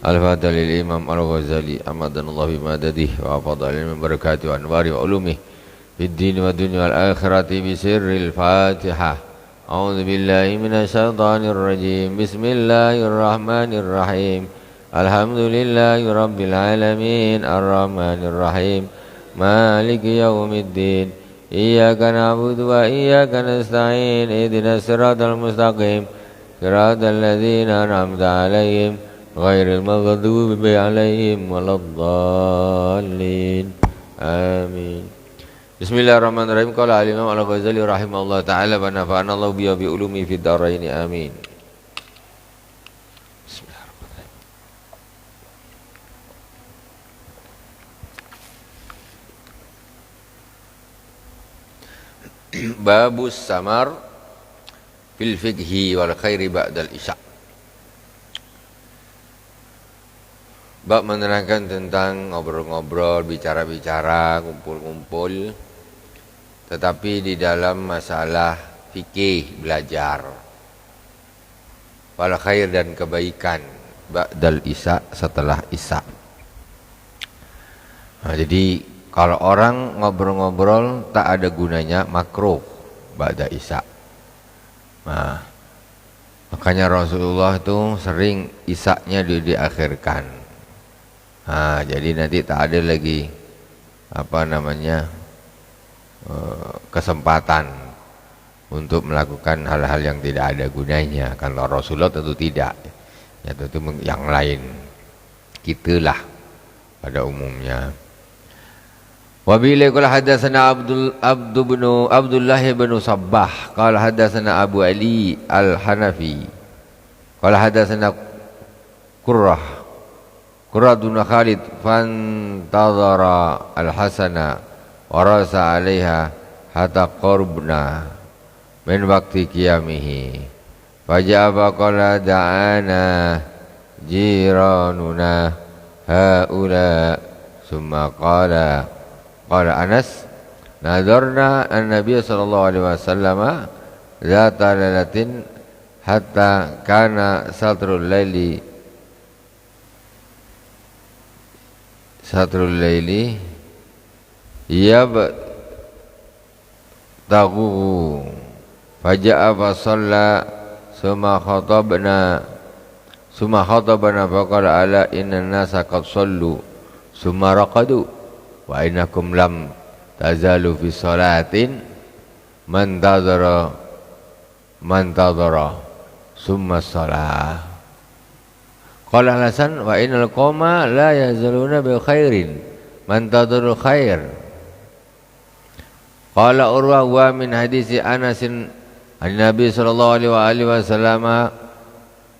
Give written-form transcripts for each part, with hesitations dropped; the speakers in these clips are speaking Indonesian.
Al-Fatihah lil Imam Al-Ghazali Ahmadullah bimadadihi wa afadhalil min barakati wa anwari wa ulumi fid din wa dunya wal akhirati bi sirril Fatihah. A'udzu billahi minasy syaithanir rajim. Bismillahirrahmanirrahim. Alhamdulillahi rabbil alamin arrahmanir rahim maliki yaumiddin. Iyyaka na'budu wa iyyaka nasta'in. Ihdinas siratal mustaqim. Siratal ladzina an'amta 'alaihim ghairil maghdubi 'alaihim waladdallin. Amin. Bismillahirrahmanirrahim. Qala al-Imam Al-Ghazali rahimahullah ta'ala wa nafa'ana Allah bi ulumi fid dharain. Amin. Babus samar fil fiqhi wal khairi ba'dal isya. Bab menerangkan tentang ngobrol-ngobrol, bicara-bicara, kumpul-kumpul, tetapi di dalam masalah fikih belajar wal khair dan kebaikan ba'dal isya, setelah isya. Nah, jadi kalau orang ngobrol-ngobrol tak ada gunanya, makruh ba'da isya. Nah, makanya Rasulullah itu sering isyanya diakhirkan. Nah, jadi nanti tak ada lagi kesempatan untuk melakukan hal-hal yang tidak ada gunanya. Kalau Rasulullah tentu tidak, ya tentu yang lain, kitalah pada umumnya. Wabillahi qala hadatsana Abdullah bin Sabbah qala hadatsana Abu Ali Al-Hanafi qala hadatsana Qurrah bin Khalid fantadhara Al-Hasana wa rasa 'alaiha hatta qurbna min waqti qiyamihi fajaba qala da'ana jiranuna haula summa qala Anas nadarna an-nabiy sallallahu alaihi wasallam zata lailatin hatta kana satrul laili yabtaghu faja'a fa shalla summa khatabana faqala ala inna an-nasa qad sallu summa raqadu wa innakum lam tazalu fi salatin man tadara summa salah. Qala Hasan wa innal qawma la yazaluna bi khairin man tadara khair. Qala Urwa wa min hadisi Anas an Nabi sallallahu alaihi wasallam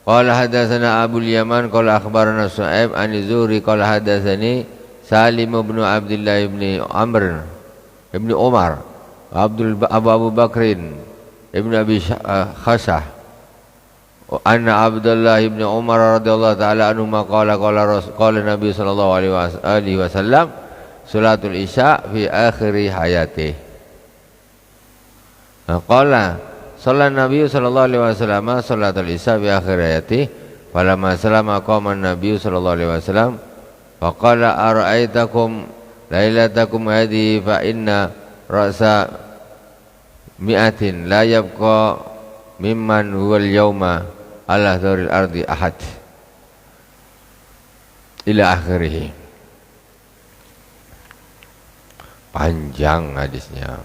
qala hadatsana Abu Yaman qala akhbarana Su'aib an Zuhri qala hadatsani Salim bin Abdullah bin Amr bin Umar Abu Bakrin ibn Abi Khasah anna Abdullah bin Umar radhiyallahu ta'ala anhu qala Nabi sallallahu alaihi wasallam salatul isya fi akhir hayatih. Qala sallallahu Nabi sallallahu alaihi wasallam salatul isya fi akhir hayatih falamma salama qama Nabi sallallahu alaihi wasallam faqala ara'aitakum lailatakum hadhihi fa inna ra'sa mi'atin la yabqa mimman huwal yawma ala dzaril ardi ahad ila akhirih. Panjang hadisnya.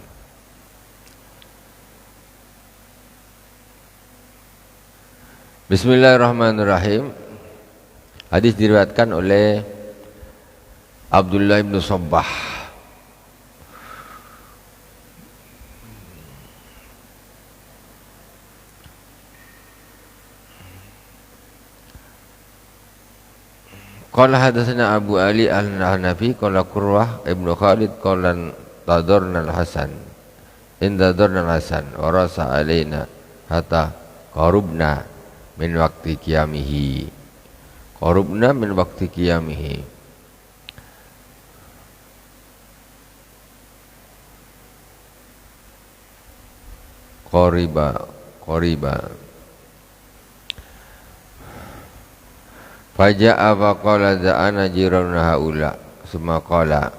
Bismillahirrahmanirrahim. Hadis diriwayatkan oleh Abdullah bin Sabbah. Qala hadatsana Abu Ali Al-Hanafi qala Qurrah ibnu Khalid qala tadarna Al-Hasan indadarna Al-Hasan wa rasa alaina hatta qarubna min waqti qiyamihi. Qarubna min waqti qiyamihi. qariba Faja'a faqala da'ana jiranuna haula summa qala.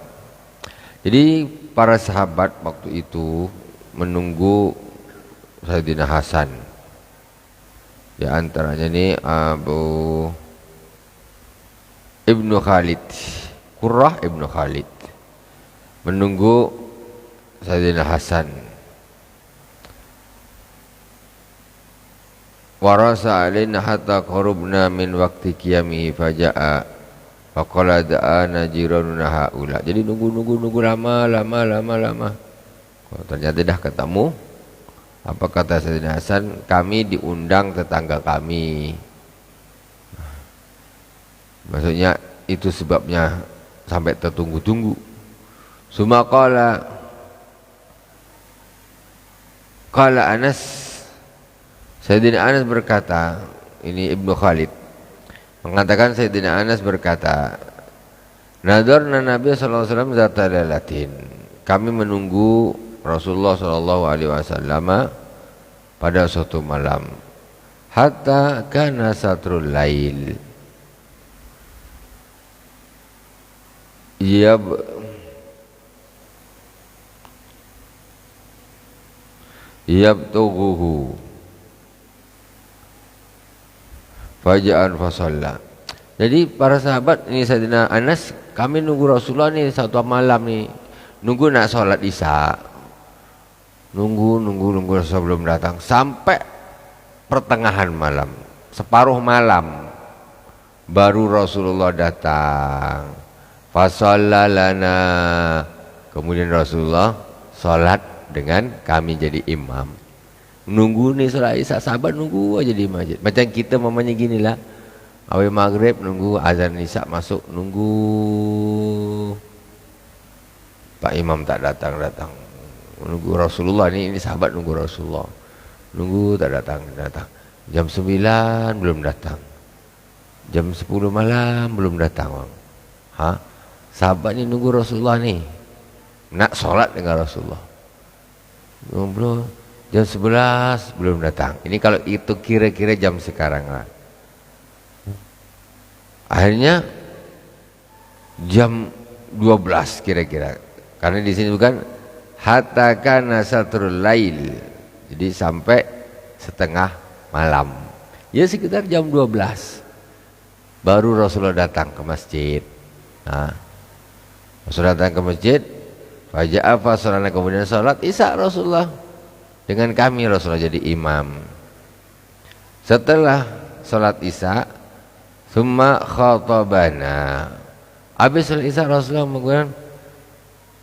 Jadi para sahabat waktu itu menunggu Sayyidina Hasan. Di antaranya ini Abu Ibnu Khalid, Qurrah Ibnu Khalid menunggu Sayyidina Hasan. Warasa alaina hatta qarubna min waqti qiyamihi faja'a faqala da'ana jiranuna haula. Jadi nunggu lama. Ternyata dah ketemu. Apa kata Sayyidina Hasan? Kami diundang tetangga kami. Maksudnya itu sebabnya sampai tertunggu-tunggu. Suma qala Anas, Sayyidina Anas berkata, ini Ibnu Khalid mengatakan, Sayyidina Anas berkata, nadarna Nabi sallallahu alaihi wasallam zata lailatin. Kami menunggu Rasulullah sallallahu alaihi wasallam pada suatu malam. Hatta kana satrul lail. Yabtughuhu faja'an fasalla. Jadi para sahabat ini, Sayyidina Anas, kami nunggu Rasulullah nih satu malam nih, nunggu nak sholat isya, nunggu Rasulullah belum datang sampai pertengahan malam, separuh malam baru Rasulullah datang. Fasalla lana, kemudian Rasulullah sholat dengan kami jadi imam. Nunggu nih sholat isya, sahabat nunggu aja di masjid. Macam kita mamanya gini lah, awal maghrib nunggu, azan isya masuk nunggu, Pak Imam tak datang. Nunggu Rasulullah, ini sahabat nunggu Rasulullah, nunggu tak datang. Jam 9 belum datang, jam 10 malam belum datang. Sahabat ni nunggu Rasulullah ni, nak sholat dengan Rasulullah. Belum, jam 11 belum datang. Ini kalau itu kira-kira jam sekarang lah. Akhirnya jam 12 kira-kira. Karena di sini bukan hatta kana satrul lail. Jadi sampai setengah malam. Ya sekitar jam 12 baru Rasulullah datang ke masjid. Rasulullah datang ke masjid, faja'a fasolana, kemudian sholat isya Rasulullah dengan kami. Rasulullah jadi imam. Setelah sholat isya, summa khatabana, habis sholat isya Rasulullah kemudian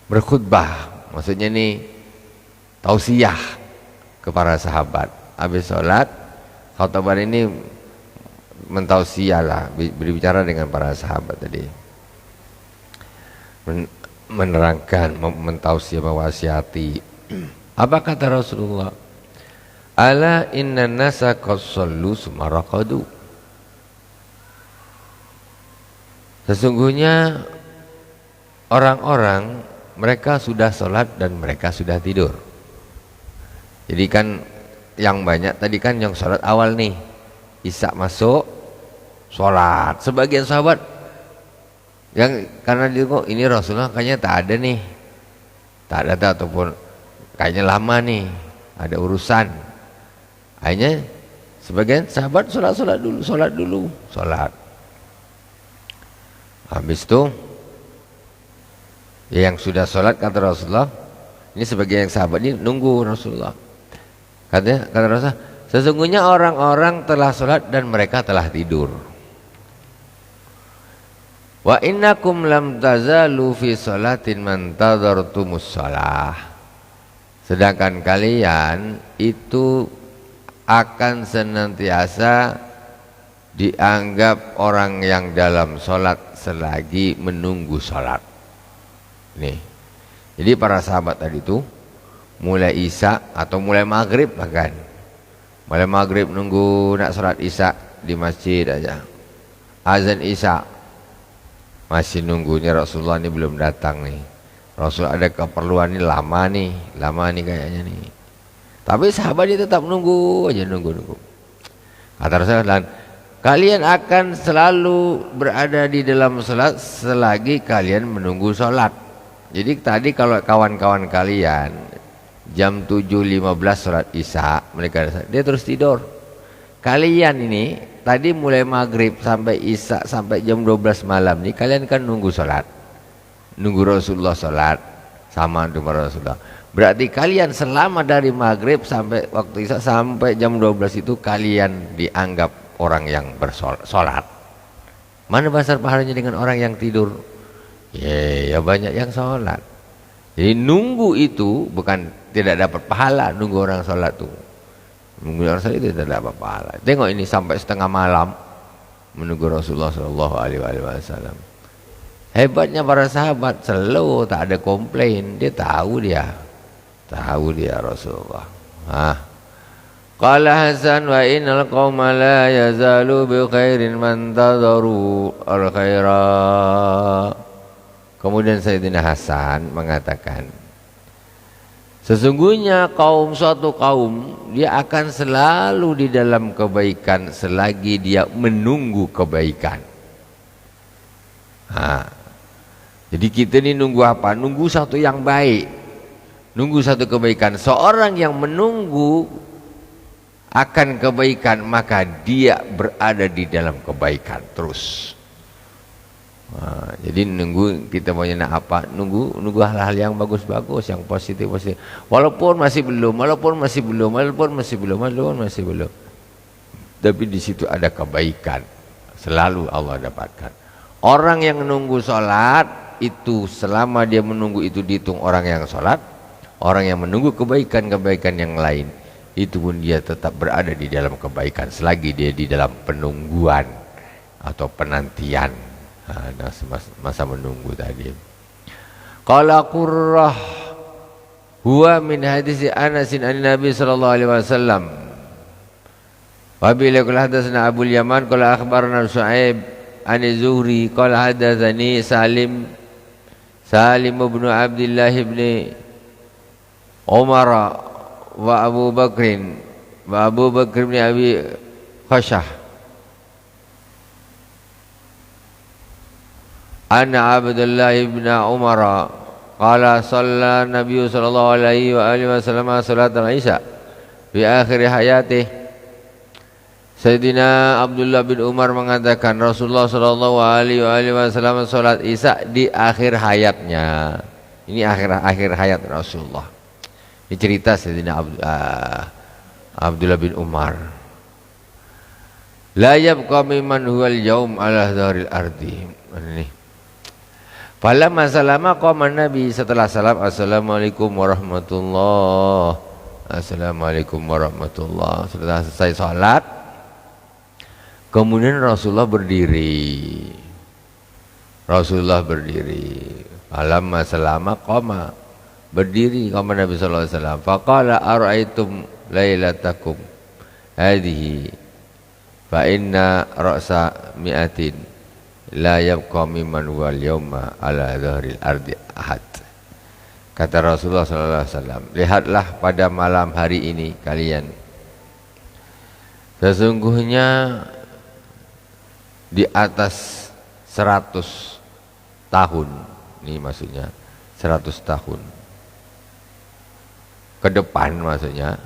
berkhutbah. Maksudnya ini tausiah ke para sahabat. Habis sholat, khutbah ini mentausiah lah, berbicara dengan para sahabat tadi, menerangkan, mentausiah, mewasiati. Apa kata Rasulullah? Ala inna nasa qad shallu summa raqadu. Sesungguhnya orang-orang mereka sudah sholat dan mereka sudah tidur. Jadi kan yang banyak tadi kan yang sholat awal nih, isya masuk sholat. Sebagian sahabat yang karena dia kok ini Rasulullah kayaknya tak ada nih, tak ada ataupun kayaknya lama nih, ada urusan. Akhirnya sebagian sahabat sholat dulu. Habis itu yang sudah sholat kata Rasulullah, ini sebagian sahabat ini nunggu Rasulullah. Kata Rasulullah, sesungguhnya orang-orang telah sholat dan mereka telah tidur. Wa innakum lam tazalu fi sholatin man tadartumus shalah. Sedangkan kalian itu akan senantiasa dianggap orang yang dalam sholat selagi menunggu sholat. Nih, jadi para sahabat tadi itu mulai isya atau mulai maghrib bahkan, mulai maghrib nunggu nak sholat isya di masjid aja. Azan isya masih nunggunya Rasulullah ini belum datang nih. Rasul ada keperluan ini lama nih kayaknya nih. Tapi sahabat dia tetap nunggu aja, nunggu. Kata Rasulullah, kalian akan selalu berada di dalam salat selagi kalian menunggu salat. Jadi tadi kalau kawan-kawan kalian jam 7.15 salat Isya, mereka dia terus tidur. Kalian ini tadi mulai maghrib sampai Isya sampai jam 12 malam nih kalian kan nunggu salat. Nunggu Rasulullah salat sama dengan Rasulullah. Berarti kalian selama dari maghrib sampai waktu Isya sampai jam 12 itu kalian dianggap orang yang bersolat. Mana besar pahalanya dengan orang yang tidur? Ya banyak yang sholat. Jadi nunggu itu bukan tidak dapat pahala. Nunggu orang sholat tuh, nunggu orang sholat itu tidak dapat pahala. Tengok ini sampai setengah malam menunggu Rasulullah Shallallahu Alaihi Wasallam. Hebatnya para sahabat, selalu tak ada komplain. Dia tahu dia Rasulullah. Qala Hasan wa innal qauma la yazalu bi khairin man tadharu al khaira. Kemudian Sayyidina Hasan mengatakan, sesungguhnya suatu kaum dia akan selalu di dalam kebaikan selagi dia menunggu kebaikan. Jadi kita ini nunggu apa? Nunggu satu yang baik, nunggu satu kebaikan. Seorang yang menunggu akan kebaikan maka dia berada di dalam kebaikan terus. Jadi nunggu kita maunya apa? Nunggu hal-hal yang bagus-bagus, yang positif. Walaupun masih belum. Tapi di situ ada kebaikan. Selalu Allah dapatkan. Orang yang menunggu sholat itu selama dia menunggu itu dihitung orang yang sholat. Orang yang menunggu kebaikan-kebaikan yang lain itu pun dia tetap berada di dalam kebaikan selagi dia di dalam penungguan atau penantian, masa menunggu tadi. Qala Qurrah huwa min hadis Anas an Nabi sallallahu alaihi wasallam wa bi qala hadatsana Abu Yaman qala akhbarana Shu'aib an Zuhri qala hadatsani Salim bin Abdullah bin Umar wa Abu Bakr bin Abi Khashah anna Abdullah bin Umar qala shalla Nabi sallallahu alaihi wa alihi wasallam salat al-Isya fi akhir hayatih. Sayyidina Abdullah bin Umar mengatakan Rasulullah sallallahu alaihi wa alihi wasallam salat Isya di akhir hayatnya. Ini akhir hayat Rasulullah. Ini cerita Sayyidina Abdullah bin Umar. La yabqa mimman huwal yaum ala dhahril ardi. Ini. Falamma salama qama Nabi, setelah salam assalamualaikum warahmatullah. Assalamualaikum warahmatullah. Setelah selesai salat kemudian Rasulullah berdiri. Falamma salama qama, berdiri qama Nabi sallallahu alaihi wasallam. Faqala ara'aitum lailatakum hadhihi fa inna ra'sa mi'atin la yabqa mimman wal yawma ala dhahril ardi ahad. Kata Rasulullah sallallahu alaihi wasallam, lihatlah pada malam hari ini kalian, sesungguhnya di atas 100 tahun, ini maksudnya 100 tahun ke depan, maksudnya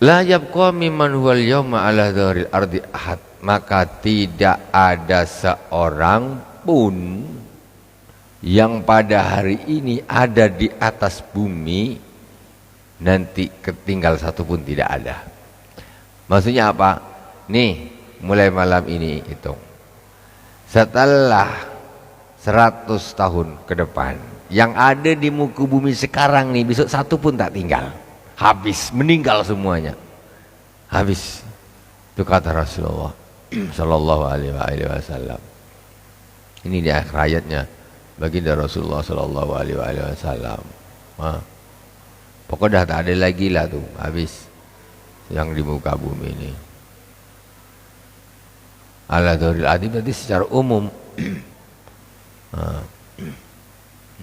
la yabqa mimman huwal yawma ala dhahril ardi ahad, maka tidak ada seorang pun yang pada hari ini ada di atas bumi nanti ketinggal satu pun tidak ada. Maksudnya apa? Nih mulai malam ini hitung, setelah 100 tahun ke depan yang ada di muka bumi sekarang nih, besok satu pun tak tinggal, habis, meninggal semuanya, habis. Itu kata Rasulullah sallallahu alaihi wasallam. Ini di akhir hayatnya baginda Rasulullah sallallahu alaihi wasallam. Pokoknya tak ada lagi lah tuh, habis yang di muka bumi ini. Ala dhahril ardi berarti secara umum.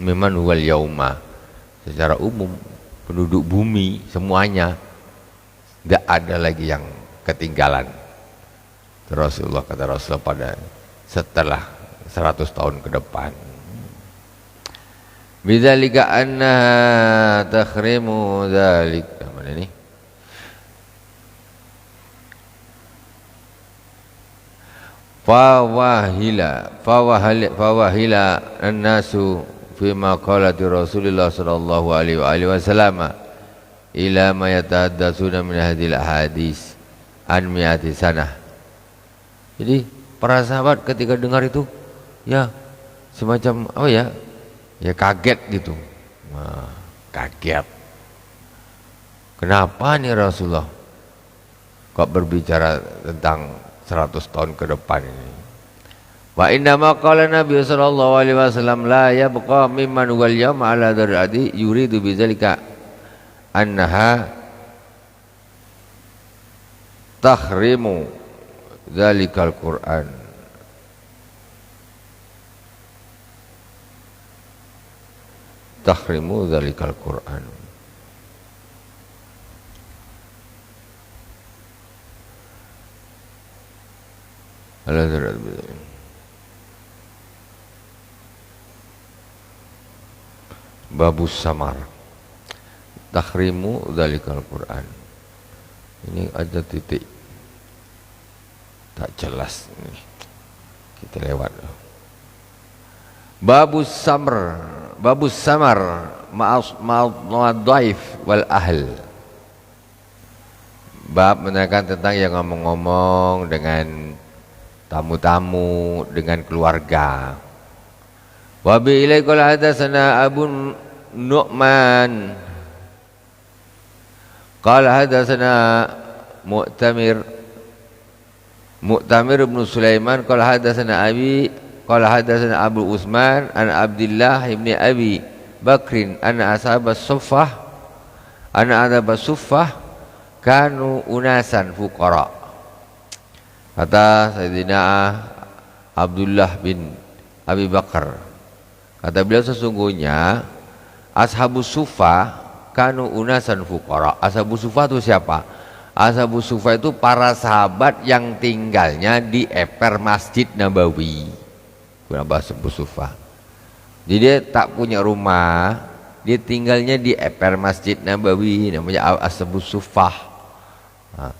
Memang wal yauma, secara umum penduduk bumi semuanya tidak ada lagi yang ketinggalan. Rasulullah, kata Rasulullah, pada setelah 100 tahun ke depan. Bidzalika annaha takhrimu dzalik. Mana ini? Fawahila an-nasu fi maqalati Rasulullah sallallahu alaihi wasallam ila ma yatahaddatsuna min hadhil hadis an mi'ati sanah. Jadi para sahabat ketika dengar itu ya semacam apa ya? Ya kaget gitu. Nah, kaget. Kenapa nih Rasulullah kok berbicara tentang 100 tahun ke depan ini? Wa inna ma qala Nabi sallallahu alaihi wasallam la yabqa mimman wal yawm ala daradi yuridu bidzalika annaha tahrimu dzalikal Qur'an. Tahrimu dzalikal Qur'an. Babus samar. Tahrimu dzalikal Qur'an. Ini ada titik tak jelas ini. Kita lewat. Babus samar ma'al dhaif wal ahl. Bab menerangkan tentang yang ngomong-ngomong dengan tamu-tamu, dengan keluarga. Wa bi ilai qala hadatsana Abu Nu'man qala hadatsana Mu'tamir bin Sulaiman qala hadatsana Abi qala hadatsana Abu Utsman an Abdullah ibn Abi Bakrin anna ashabas suffah kanu unasan fuqara. Kata Sayyidina Abdullah bin Abi Bakar, kata beliau sesungguhnya ashabus suffah kanu unasan fuqara. Ashabus suffah itu siapa? Ashabus suffah itu para sahabat yang tinggalnya di eper Masjid Nabawi. Kenapa ashabus suffah? Jadi dia tak punya rumah, dia tinggalnya di eper Masjid Nabawi, namanya ashabus suffah. Nah,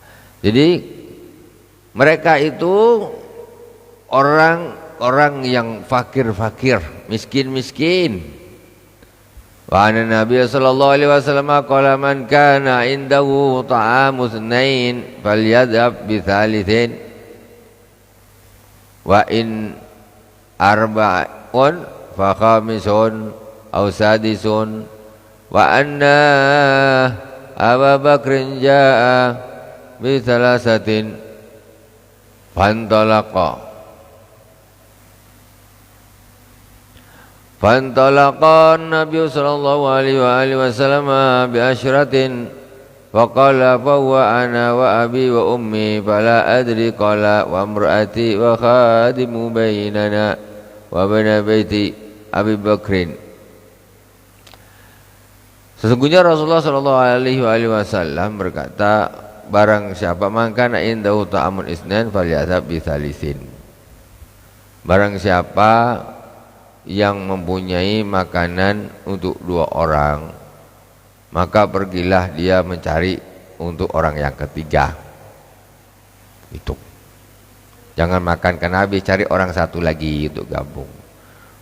jadi mereka itu orang yang fakir-fakir, miskin-miskin. Wa anna Nabi sallallahu alaihi wasallam qala man kana indahu ta'amu tsnain falyadhab bi thalithin wa in arba'un fa khamisun aw sadisun wa anna Abu Bakrin jaa bi thalathatin Fantalaqa Nabi sallallahu alaihi wasallam bi asyratin wa qala fa huwa ana wa abi wa ummi fala adri qala wa imraati wa khadimu bainana wa baina baiti Abi Bakrin. Sesungguhnya Rasulullah sallallahu alaihi wasallam berkata, barang siapa mangkana indahu ta'amun isnan falyazhab bi thalithin. Barang siapa yang mempunyai makanan untuk 2 orang, maka pergilah dia mencari untuk orang yang ketiga. Itu. Jangan makan karena habis, cari orang satu lagi untuk gabung.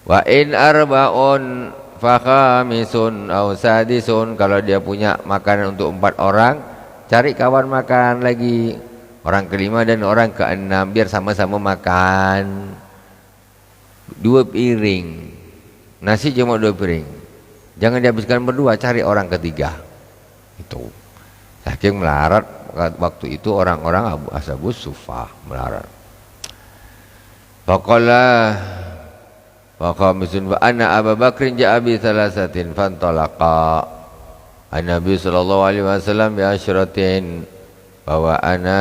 Wa in arba'un fa khamisun aw sadisun. Kalau dia punya makanan untuk 4 orang, cari kawan makan lagi, orang kelima dan orang keenam, biar sama-sama makan. 2 piring nasi, cuma 2 piring, jangan dihabiskan berdua, cari orang ketiga. Itu saking melarat waktu itu orang-orang ashabus suffah, melarat. Faqala faqamisun wa anna Abu Bakrin ja'a bi thalathatin fantalaqa an-Nabi sallallahu alaihi wasallam bi asyratin wa ana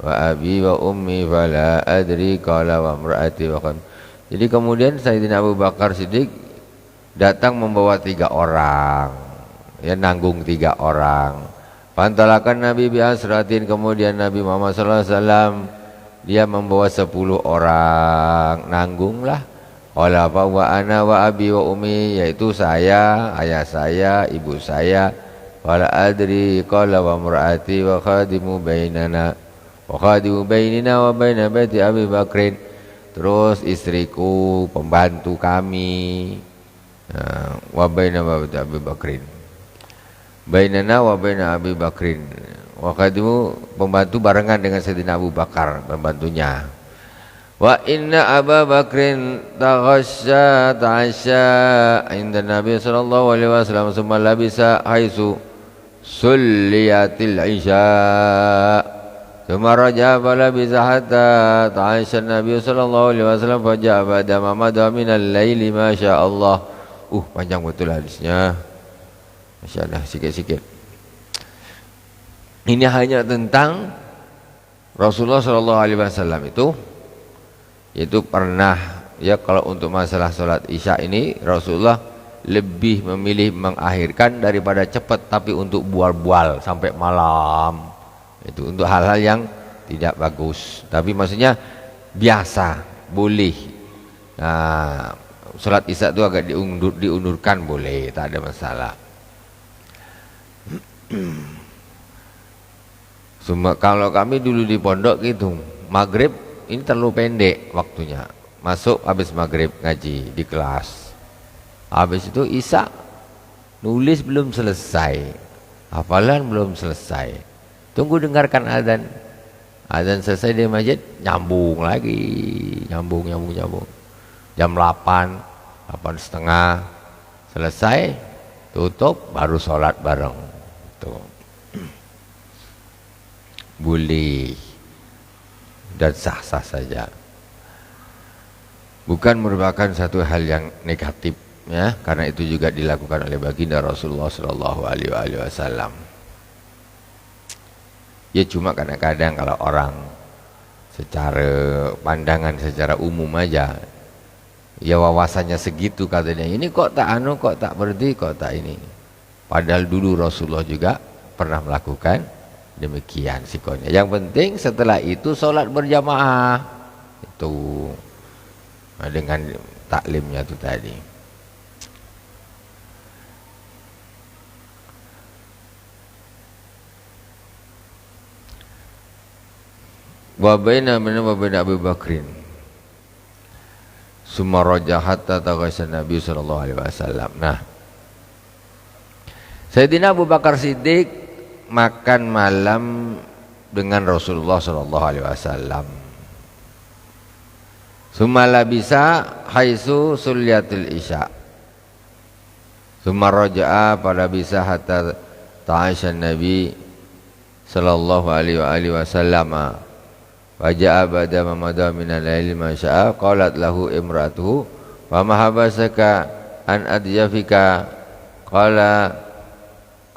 wa abi wa ummi fala adri qala wa imraati wa qad. Jadi kemudian Sayyidina Abu Bakar Siddiq datang membawa 3 orang, ya nanggung 3 orang. Pantalakan Nabi bi asratin, kemudian Nabi Muhammad sallallahu alaihi wasallam dia membawa 10 orang, nanggunglah. Qala fa wa ana wa abi wa ummi, yaitu saya, ayah saya, ibu saya. Qala adri, qala wa mur'ati wa khadimu bainana wa khadimu bainina wa baina baiti Abi Bakrin. Terus istriku, pembantu kami, wa baina baiti Abi Bakrin. Bainana wa baina Abi Bakrin. Wa khadimu, pembantu barengan dengan Sayyidina Abu Bakar, pembantunya. Wa inna Abu Bakrin taghasya ta'asya inda Nabi sallallahu alaihi wasallam summa labisa haisu sulliyatil isya summa raja falabisa hatta ta'asya Nabi sallallahu alaihi wasallam faja'a ba'da ma madha minal laili ma sya Allah. Panjang betul hadisnya. Masyaallah, sikit-sikit. Ini hanya tentang Rasulullah sallallahu alaihi wasallam itu pernah, ya, kalau untuk masalah sholat isya ini Rasulullah lebih memilih mengakhirkan daripada cepat, tapi untuk bual-bual sampai malam, itu untuk hal-hal yang tidak bagus. Tapi maksudnya biasa, boleh. Nah, sholat isya itu agak diundurkan boleh, tak ada masalah. Kalau kami dulu di pondok gitu, maghrib ini terlalu pendek waktunya. Masuk habis maghrib ngaji di kelas. Habis itu isya, nulis belum selesai, hafalan belum selesai. Tunggu dengarkan azan. Azan selesai di masjid, nyambung lagi, nyambung. Jam 8, 8:30 selesai, tutup, baru sholat bareng. Tuh. Boleh dan sah-sah saja, bukan merupakan satu hal yang negatif, ya, karena itu juga dilakukan oleh baginda Rasulullah sallallahu alaihi wasallam. Ya, cuma kadang-kadang kalau orang secara pandangan secara umum aja, ya wawasannya segitu, katanya ini kok tak kok tak berhenti, kok tak ini. Padahal dulu Rasulullah juga pernah melakukan demikian sikonnya. Yang penting setelah itu sholat berjamaah itu, dengan taklimnya itu tadi. Wa baina Abu Bakrin summa raja hatta taghasya Nabi sallallahu alaihi wasallam. Nah, Sayyidina Abu Bakar Siddiq makan malam dengan Rasulullah sallallahu alaihi wasallam. Summa labisa haitsu sulliyatil isya. Summa raja'a pada bisa hatta ta'asya Nabi sallallahu alaihi wasallam. Waja'a ba'da ma madha min al-laili ma sya'a, qalat lahu imra'atuhu wa ma habasaka an adyafika,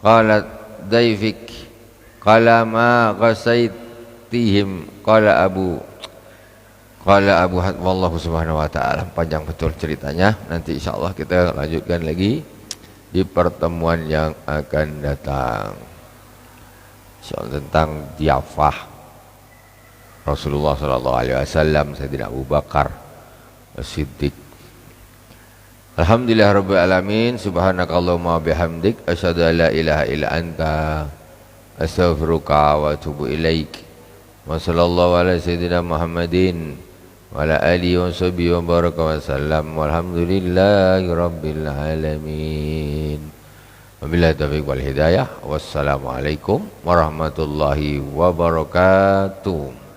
qalat daifik, qala ma ghasaitihim, qala abu wallahu subhanahu wa ta'ala. Panjang betul ceritanya, nanti insyaallah kita lanjutkan lagi di pertemuan yang akan datang, insyaallah, tentang diafah Rasulullah sallallahu alaihi wasallam, Sayyidina Abu Bakar As-Siddiq. Alhamdulillah rabbil alamin, subhanakallahumma bihamdik, asyhadu an la ilaha illa anta, astaghfiruka wa atubu ilaik. Wa sallallahu ala sayyidina Muhammadin wa ala alihi wa sahbihi wa baraka wa sallam. Walhamdulillahi rabbil alamin. Wabillahi taufiq wal hidayah. Wassalamualaikum warahmatullahi wabarakatuh.